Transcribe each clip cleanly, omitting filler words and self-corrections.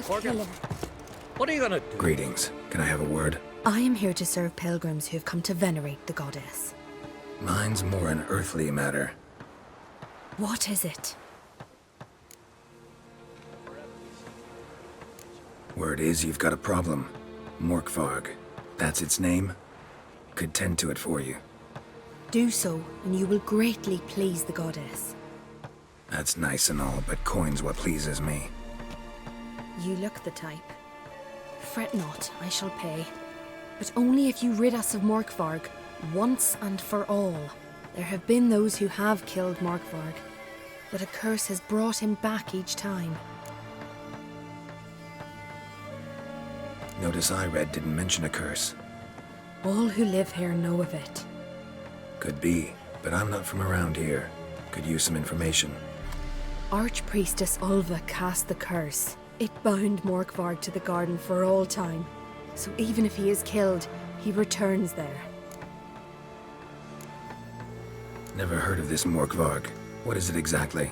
kill him. What are you gonna do? Greetings. Can I have a word? I am here to serve pilgrims who have come to venerate the goddess. Mine's more an earthly matter. What is it? Word is you've got a problem. Morkvarg. That's its name? Could tend to it for you. Do so, and you will greatly please the goddess. That's nice and all, but coin's what pleases me. You look the type. Fret not, I shall pay. But only if you rid us of Morkvarg, once and for all. There have been those who have killed Morkvarg, but a curse has brought him back each time. Notice I read didn't mention a curse. All who live here know of it. Could be, but I'm not from around here. Could use some information. Archpriestess Ulva cast the curse. It bound Morkvarg to the garden for all time. So even if he is killed, he returns there. Never heard of this Morkvarg. What is it exactly?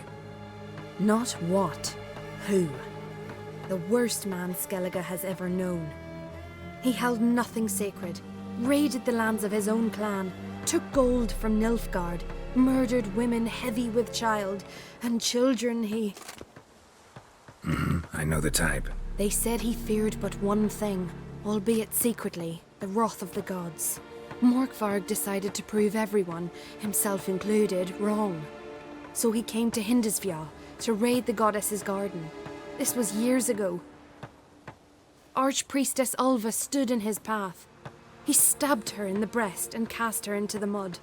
Not what, who. The worst man Skellige has ever known. He held nothing sacred, raided the lands of his own clan, took gold from Nilfgaard, murdered women heavy with child, and children he... I know the type. They said he feared but one thing, albeit secretly, the wrath of the gods. Morkvarg decided to prove everyone, himself included, wrong. So he came to Hindisfjall to raid the goddess's garden. This was years ago. Archpriestess Ulva stood in his path. He stabbed her in the breast and cast her into the mud.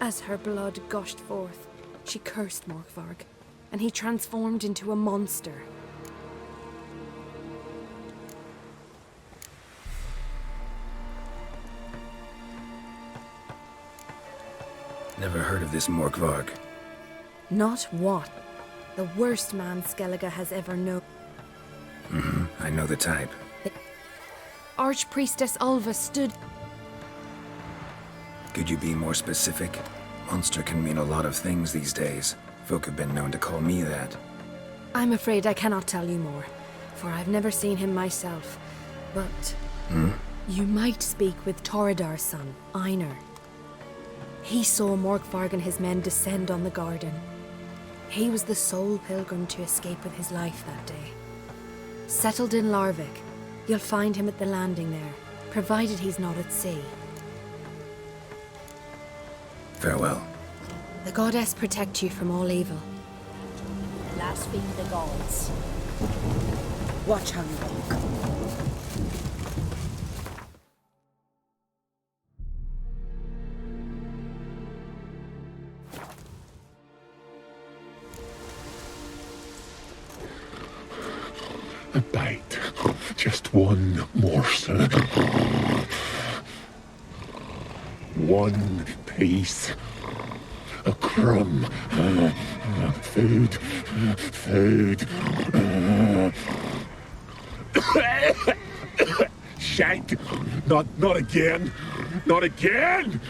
As her blood gushed forth, she cursed Morkvarg, and he transformed into a monster. Never heard of this Morkvarg. Not what? The worst man Skellige has ever known. I know the type. Archpriestess Ulva stood... Could you be more specific? Monster can mean a lot of things these days. Folk have been known to call me that. I'm afraid I cannot tell you more, for I've never seen him myself. But... You might speak with Torridar's son, Einar. He saw Morkvarg and his men descend on the garden. He was the sole pilgrim to escape with his life that day. Settled in Larvik, you'll find him at the landing there, provided he's not at sea. Farewell. The goddess protect you from all evil. Blaspheme the gods. Watch how you walk. A bite. Just one morsel. One piece. A crumb. Food. Food. Shank. Not again. Not again.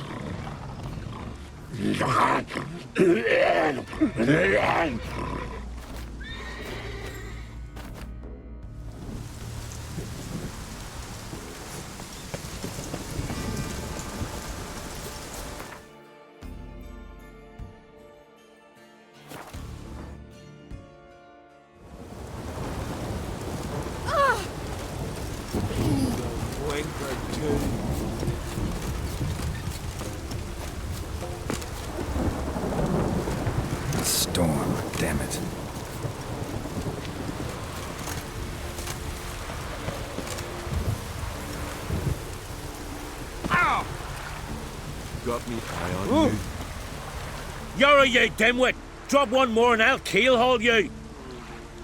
Storm, damn it. Ow! Got me eye on you. You're a you dimwit! Drop one more and I'll keelhaul you!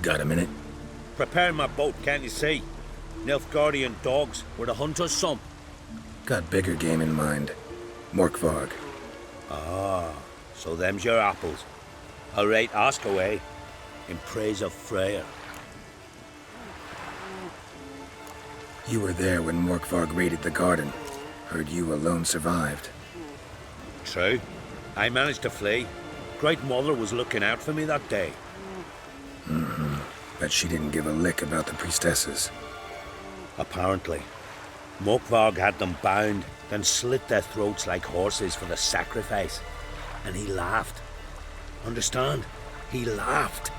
Got a minute? Prepare my boat, can't you see? Nilfgaardian dogs were the hunters' some. Got bigger game in mind. Morkvarg. Ah, so them's your apples. All right, ask away. In praise of Freyr. You were there when Morkvarg raided the garden. Heard you alone survived. True. I managed to flee. Great Mother was looking out for me that day. but she didn't give a lick about the priestesses. Apparently. Morkvarg had them bound, then slit their throats like horses for the sacrifice. And he laughed. Understand? He laughed.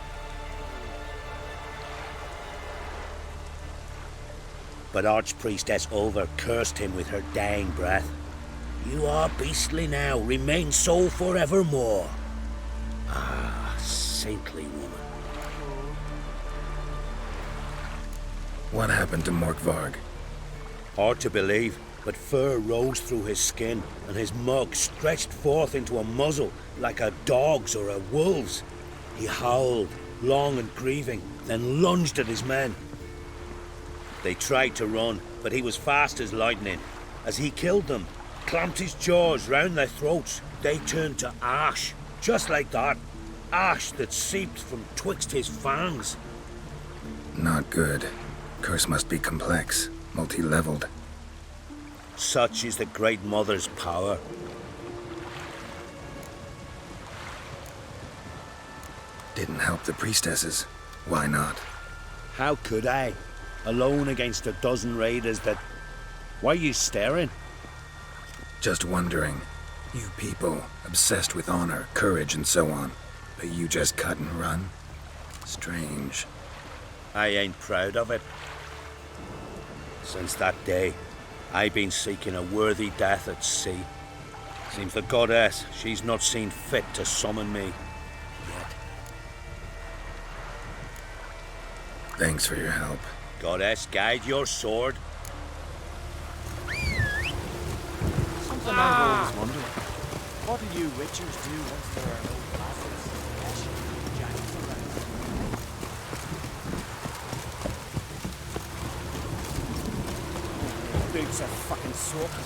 But Archpriestess Ulver cursed him with her dying breath. You are beastly now, remain so forevermore. Ah, saintly woman. What happened to Morkvarg? Hard to believe, but fur rose through his skin, and his mug stretched forth into a muzzle like a dog's or a wolf's. He howled, long and grieving, then lunged at his men. They tried to run, but he was fast as lightning. As he killed them, clamped his jaws round their throats, they turned to ash, just like that. Ash that seeped from twixt his fangs. Not good. Curse must be complex, multi-leveled. Such is the Great Mother's power. Didn't help the priestesses. Why not? How could I? Alone against a dozen raiders that... Why are you staring? Just wondering. You people, obsessed with honor, courage, and so on. But you just cut and run? Strange. I ain't proud of it. Since that day, I've been seeking a worthy death at sea. Seems the goddess, she's not seen fit to summon me yet. Thanks for your help. Goddess, guide your sword. Something I've always wondered. What do you witchers do once there are no classes, especially giants around? Boots are fucking soaking.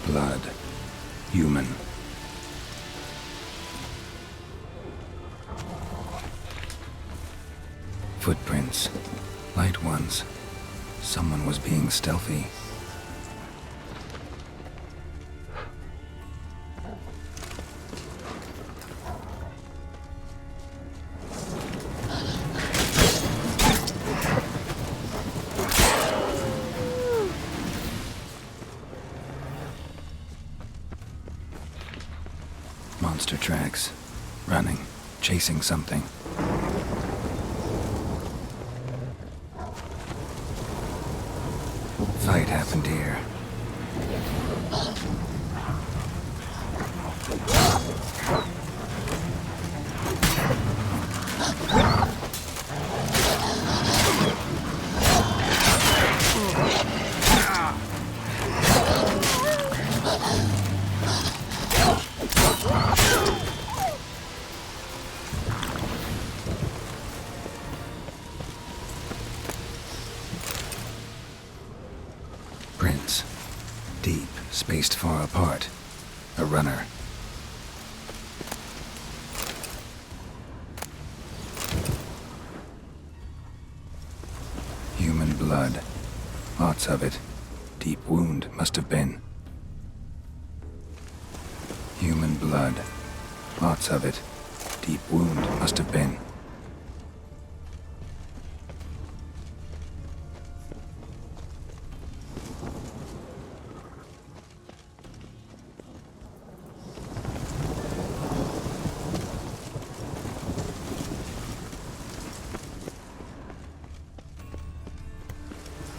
Blood. Human. Footprints. Light ones. Someone was being stealthy. Monster tracks. Running. Chasing something. Fight happened here. Prince. spaced far apart. A runner. Human blood. Lots of it. Deep wound must have been. Human blood. Lots of it. Deep wound must have been.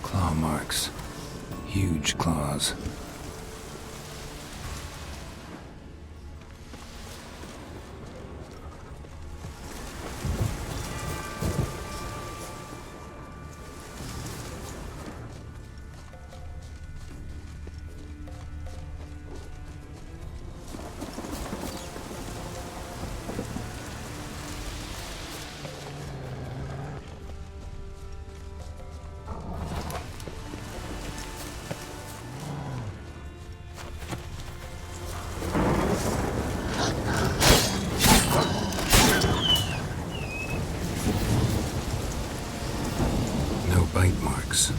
Claw marks. Huge claws. Bite marks.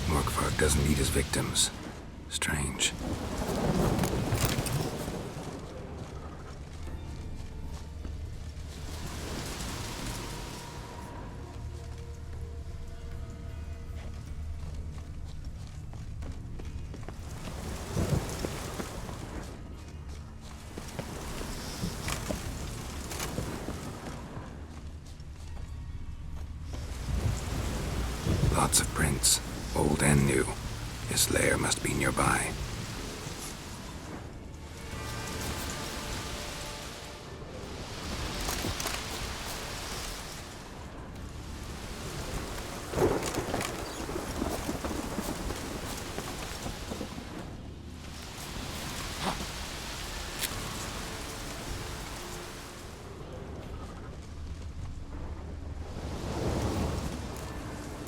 Morkvarg doesn't eat his victims. Strange. Lots of prints, old and new. His lair must be nearby.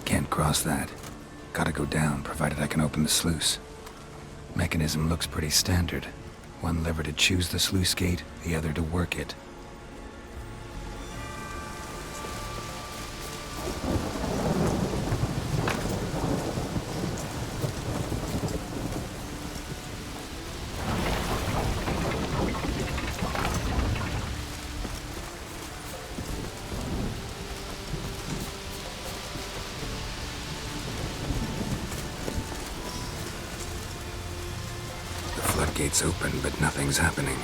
Can't cross that. Gotta go down, provided I can open the sluice. Mechanism looks pretty standard. One lever to choose the sluice gate, the other to work it. Floodgates open, but nothing's happening.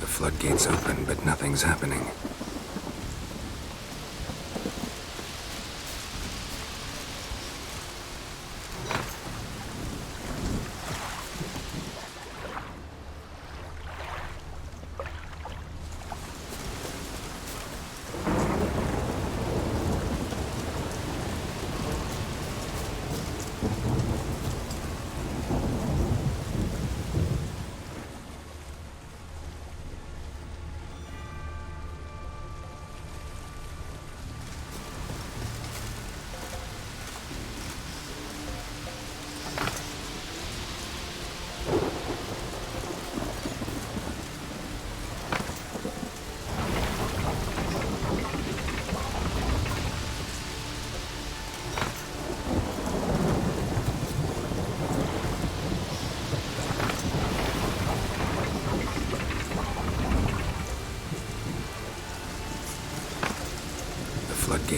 The floodgates open, but nothing's happening.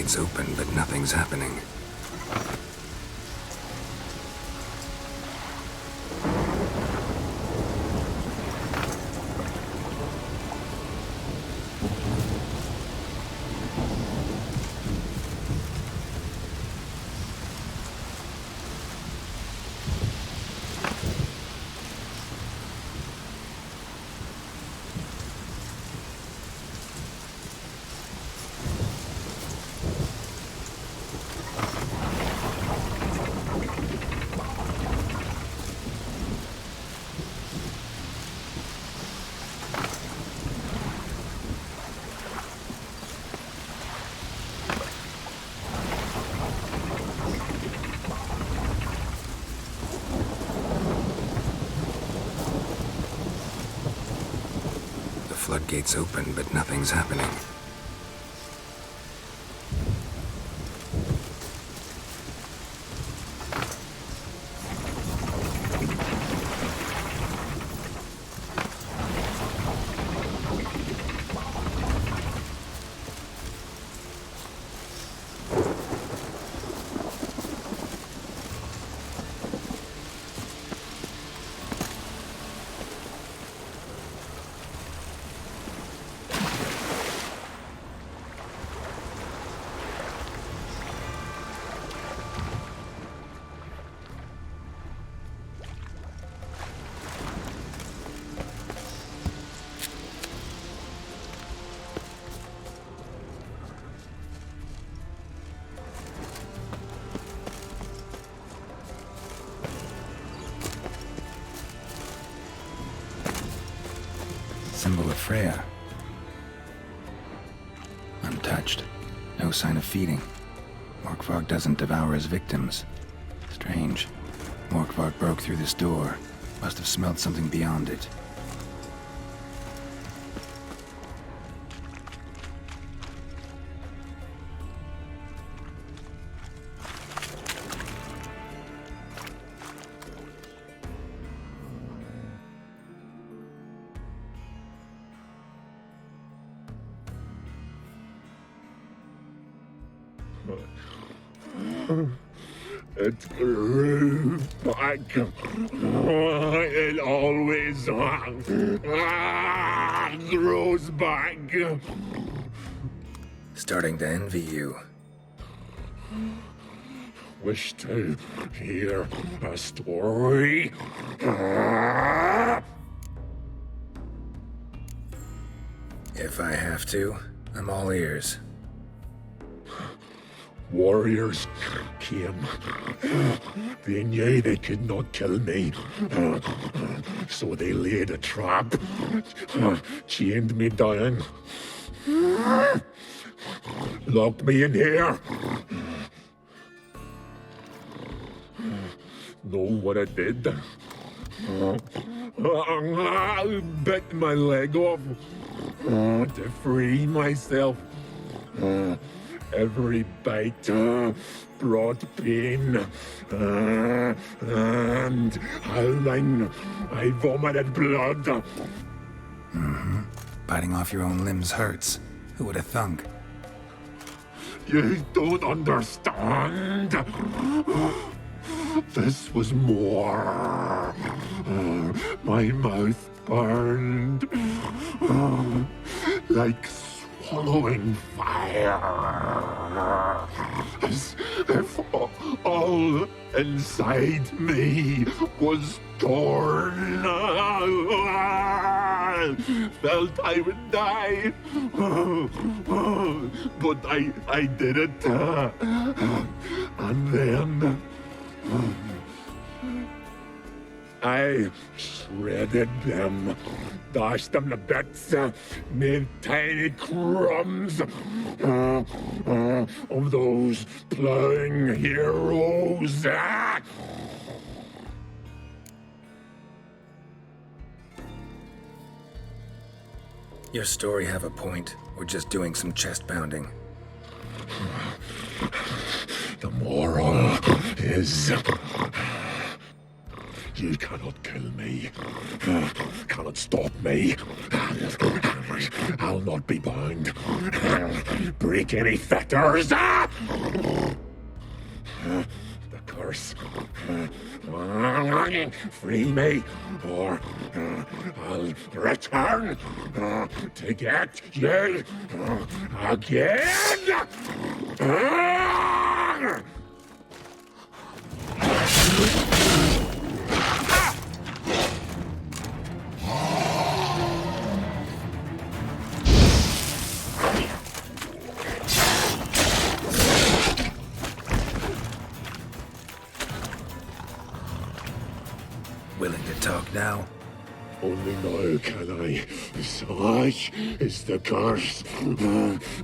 floodgates open, but nothing's happening. Floodgates open, but nothing's happening. Symbol of Freya. Untouched. No sign of feeding. Morkvarg doesn't devour his victims. Strange. Morkvarg broke through this door. Must have smelled something beyond it. It grew back. It always grows back. Starting to envy you. Wish to hear a story? If I have to, I'm all ears. Warriors came. They knew they could not kill me. So they laid a trap. Chained me down. Locked me in here. Know what I did? I bit my leg off to free myself. Every bite brought pain, and howling, I vomited blood. Mm-hmm. Biting off your own limbs hurts. Who would have thunk? You don't understand. This was more. My mouth burned like swallowing fire, as if all inside me was torn. Felt I would die, but I did it, and then I shredded them, dashed them to bits, made tiny crumbs of those plowing heroes. Your story have a point, or just doing some chest pounding? The moral is You cannot kill me. Cannot stop me. I'll not be bound. Break any fetters. The curse. Free me, or I'll return to get you again. Willing to talk now? Only now can I. Such is the curse.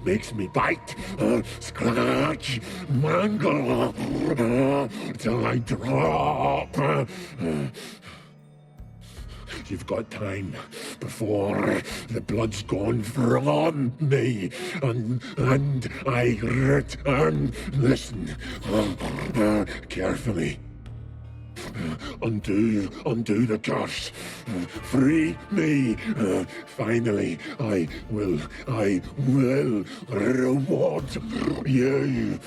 Makes me bite, scratch, mangle, till I drop. You've got time before the blood's gone from me, and I return. Listen, carefully. Undo the curse. Free me. Finally, I will reward you.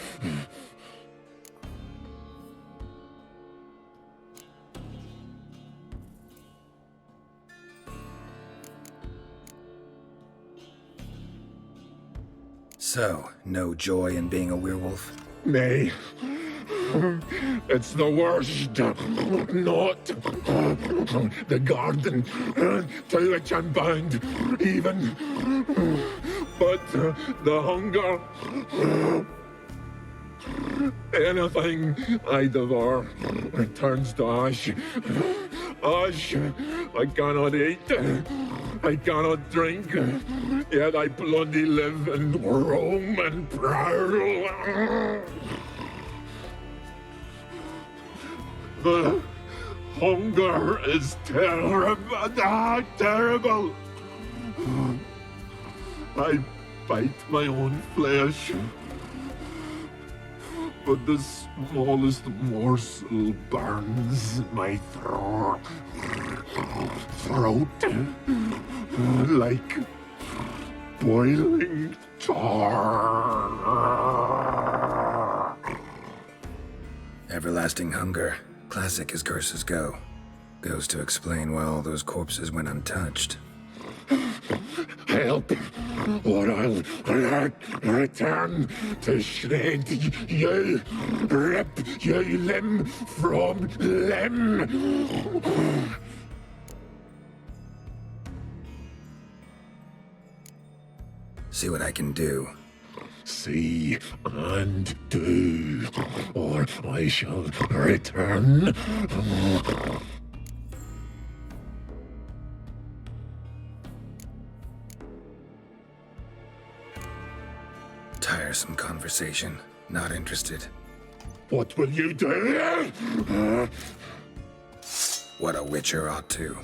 So, no joy in being a werewolf? Nay. It's the worst. Not the garden to which I'm bound, even. But the hunger. Anything I devour returns to ash. Ash. I cannot eat. I cannot drink. Yet I bloody live and roam and prowl. The hunger is terrible. Terrible. I bite my own flesh, but the smallest morsel burns my throat like boiling tar. Everlasting hunger. Classic as curses go. Goes to explain why all those corpses went untouched. Help, or I'll return to shred you, rip you limb from limb. See what I can do. See and do, or I shall return. Tiresome conversation. Not interested. What will you do? What a witcher ought to.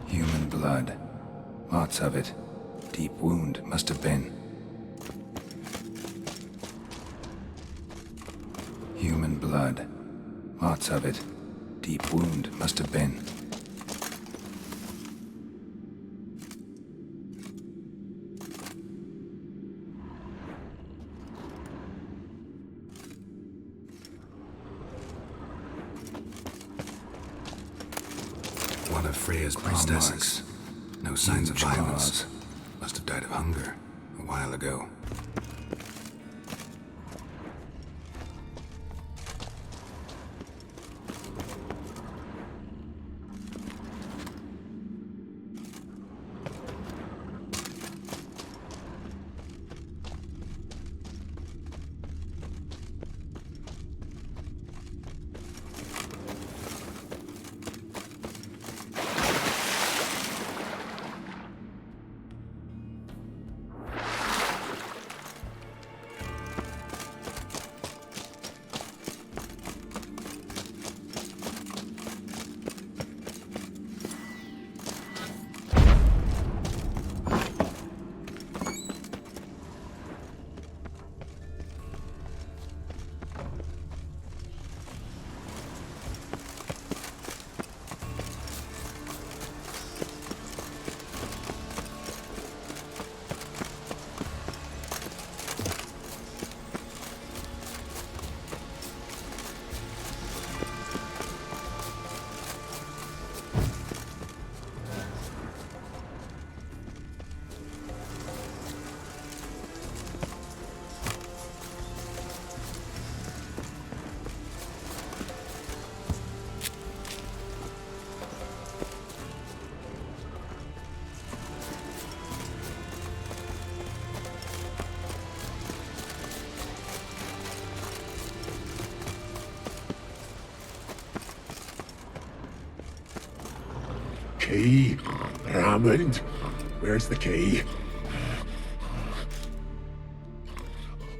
Human blood. Lots of it. Deep wound must have been. Human blood. Lots of it. Deep wound must have been. One of Freya's priestesses. No signs of violence. Must have died of hunger a while ago. Key. Raymond. Where's the key?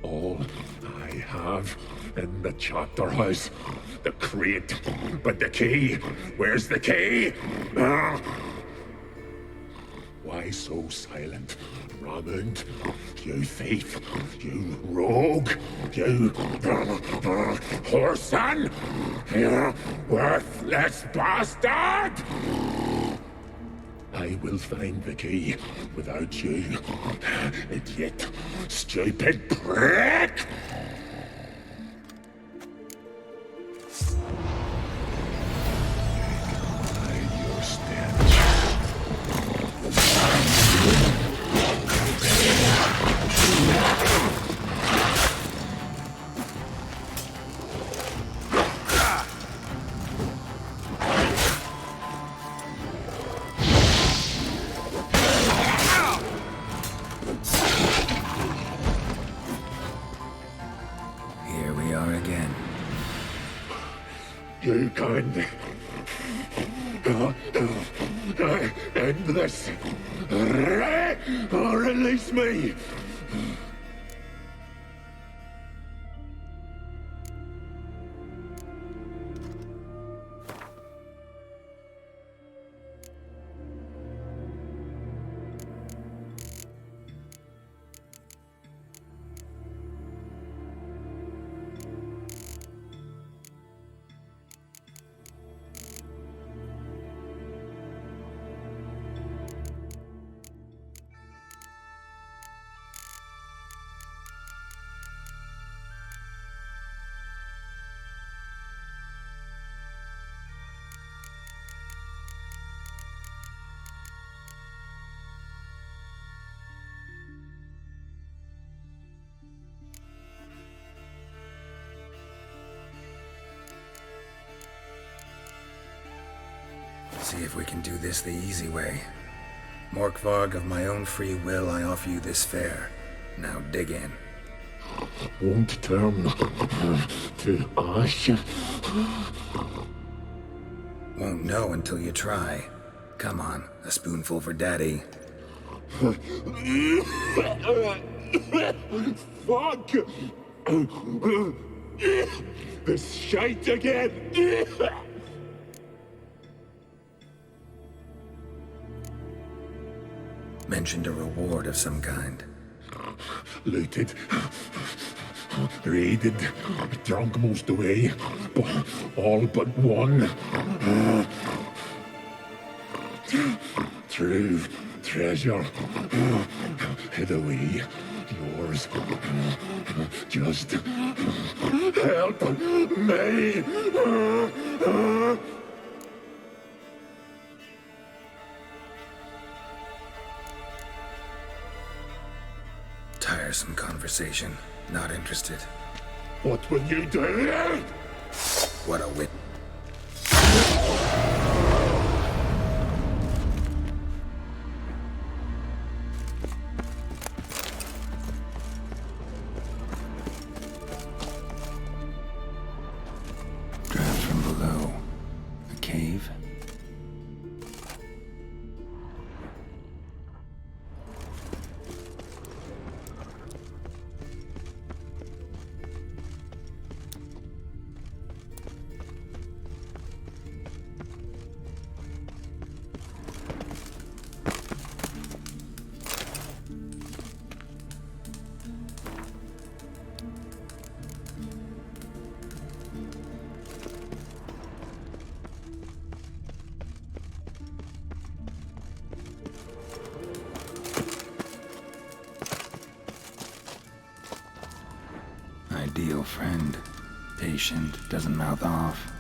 All I have in the chapter house. The crate. But the key. Where's the key? Why so silent? Raymond, you thief, you rogue, you whoreson, you worthless bastard! I will find the key without you, idiot, stupid prick! Hide your stench. Here we are again. You can't end this. Release me. See if we can do this the easy way. Morkvarg, of my own free will, I offer you this fare. Now dig in. Won't turn to ash. Won't know until you try. Come on, a spoonful for Daddy. Fuck! This shite again! Mentioned a reward of some kind. Looted, raided, drunk most away, all but one. True treasure, hid away, yours. Just help me. Tiresome conversation. Not interested. What will you do? What a wit. Draft from below. A cave? Ideal friend. Patient, doesn't mouth off.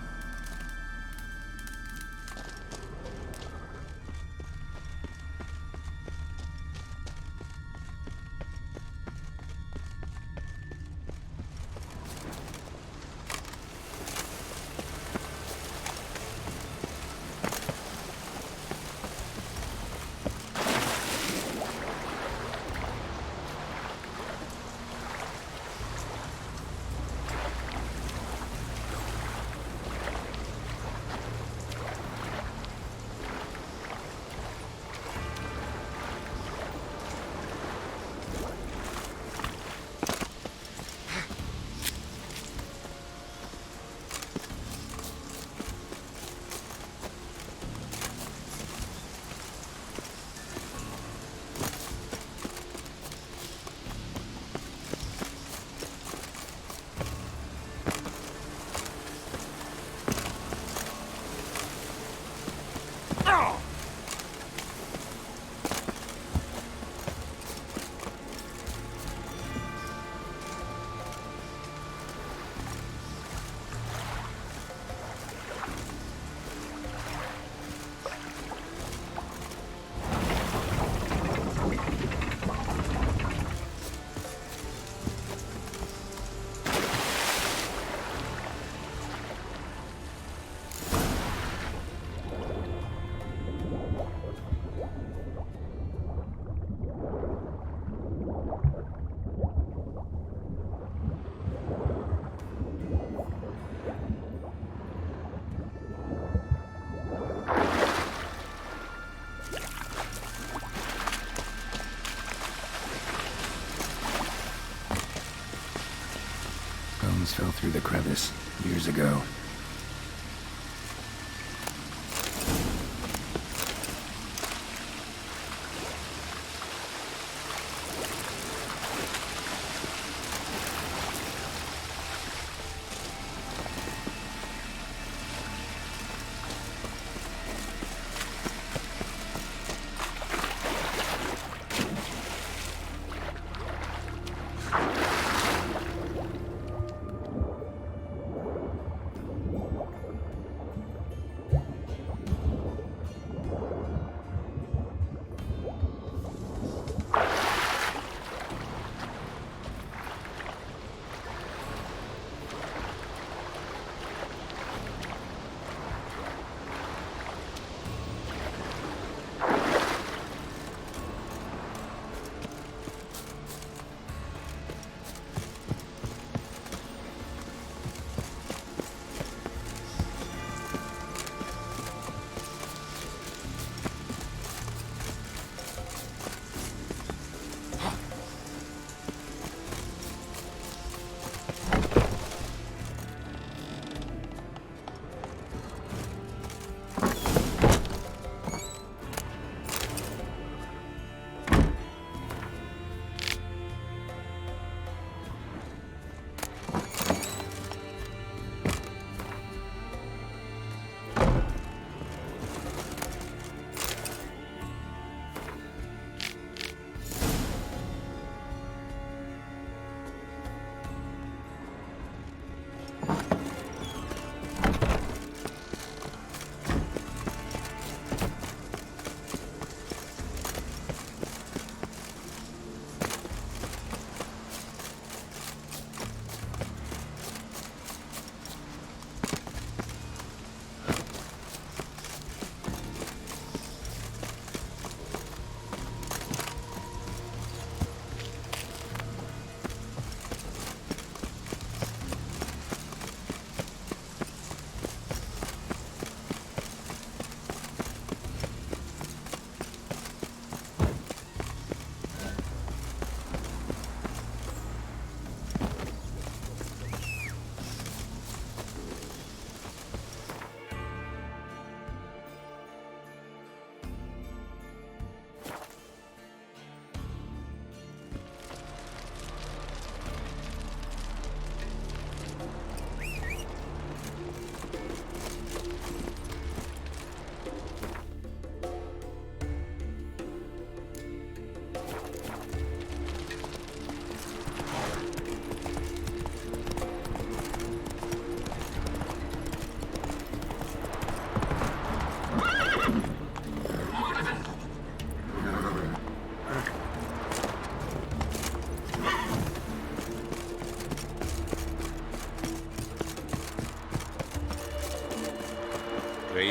Bones fell through the crevice years ago.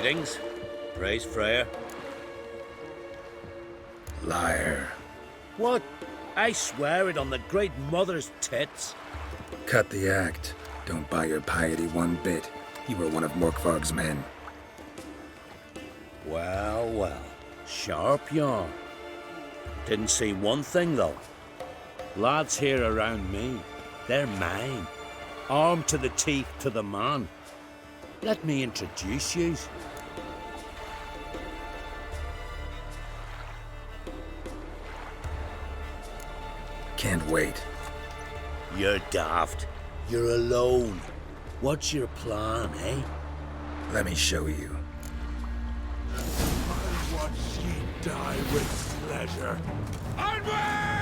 Greetings. Praise Freya. Liar. What? I swear it on the Great Mother's tits. Cut the act. Don't buy your piety one bit. You were one of Morkvarg's men. Well, well. Sharp yarn. Didn't see one thing, though. Lads here around me, they're mine. Armed to the teeth to the man. Let me introduce yous. Can't wait. You're daft. You're alone. What's your plan, eh? Let me show you. I watch ye die with pleasure. Onward!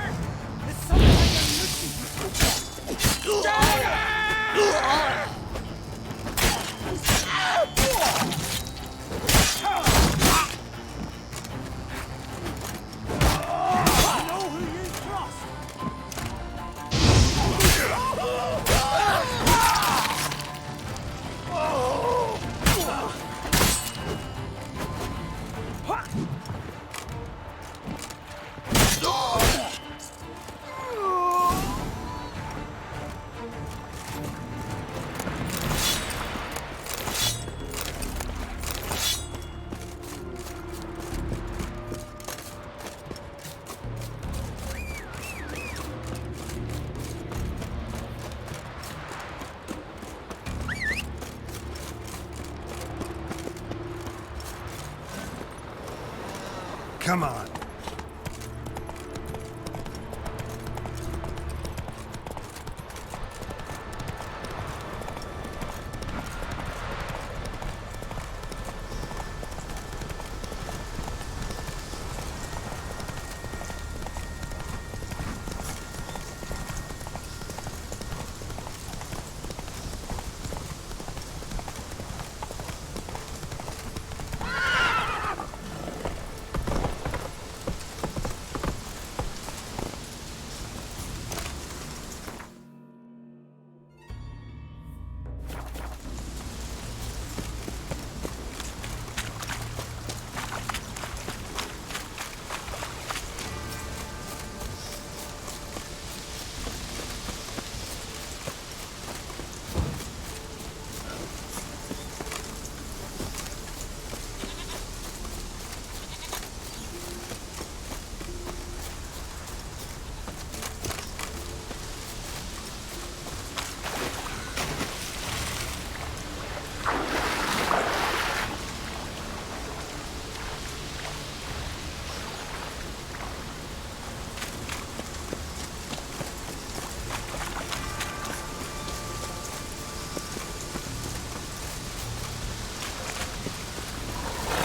Come on.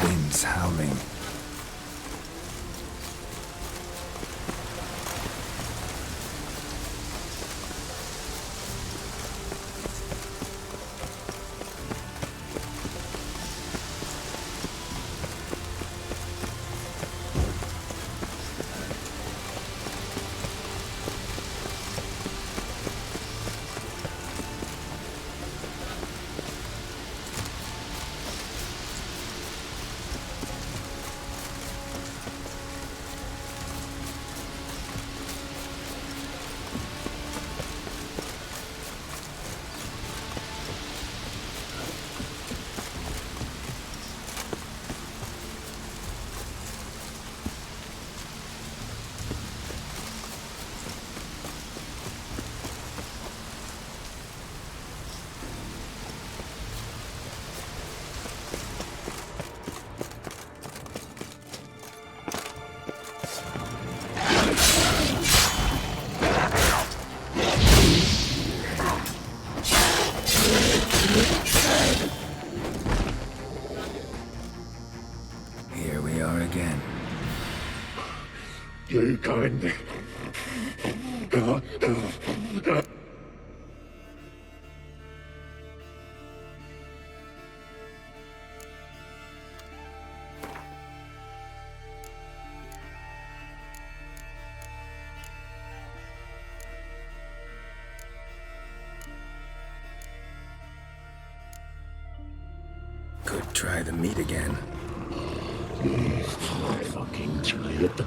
Wind's howling. Here we are again. You kind. Good Try the meat again. Fucking giant.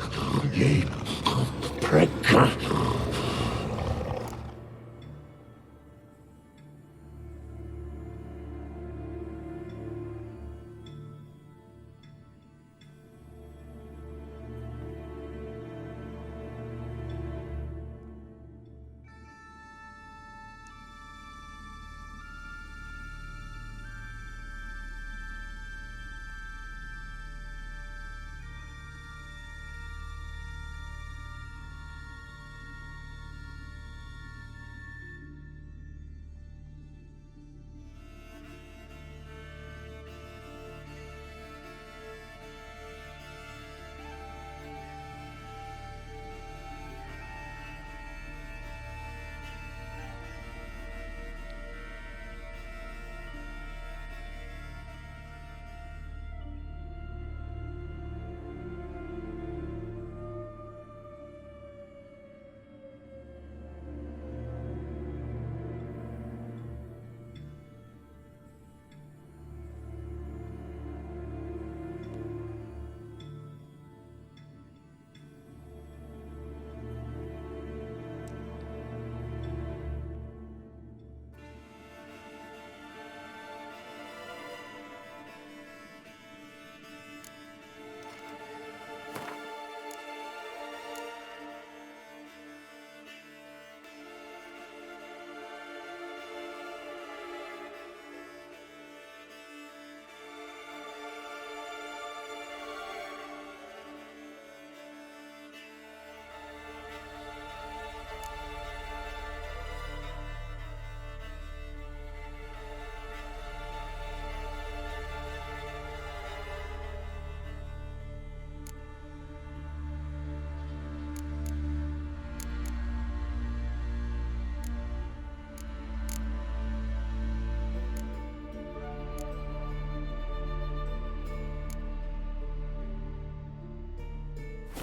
You prick.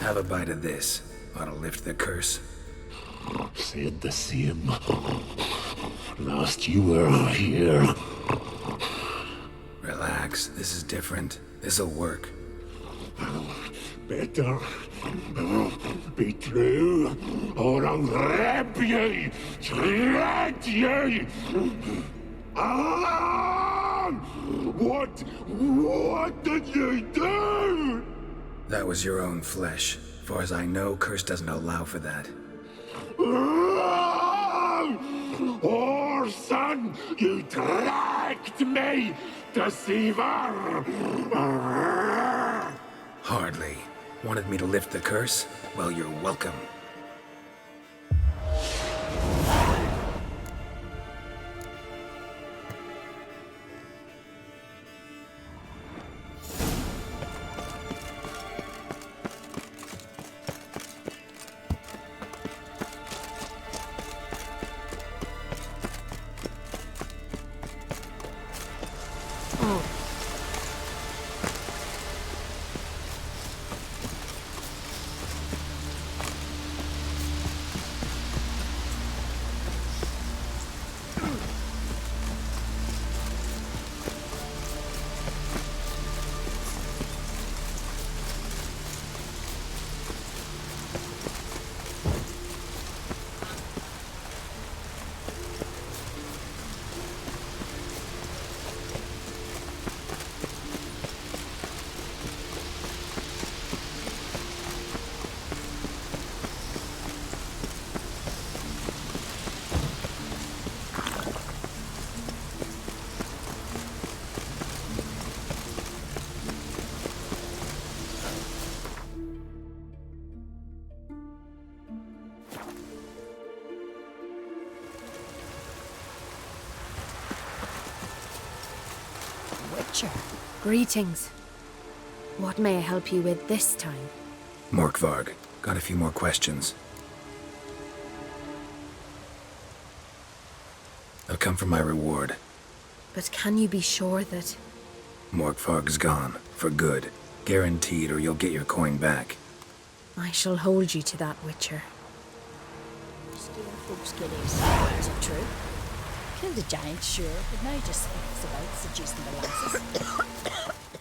Have a bite of this. Ought to lift the curse. Said the same. Last you were here. Relax, this is different. This'll work. Better be true, or I'll rip you, shred you. Ah! What did you do? That was your own flesh. Far as I know, curse doesn't allow for that. Orson, you tracked me, deceiver! Hardly. Wanted me to lift the curse? Well, you're welcome. Greetings. What may I help you with this time? Morkvarg, got a few more questions. I'll come for my reward. But can you be sure that... Morkvarg's gone, for good. Guaranteed, or you'll get your coin back. I shall hold you to that, Witcher. Stealing folks' guineas. Is it true? Killed a giant, sure, but now he just thinks about seducing the lasses.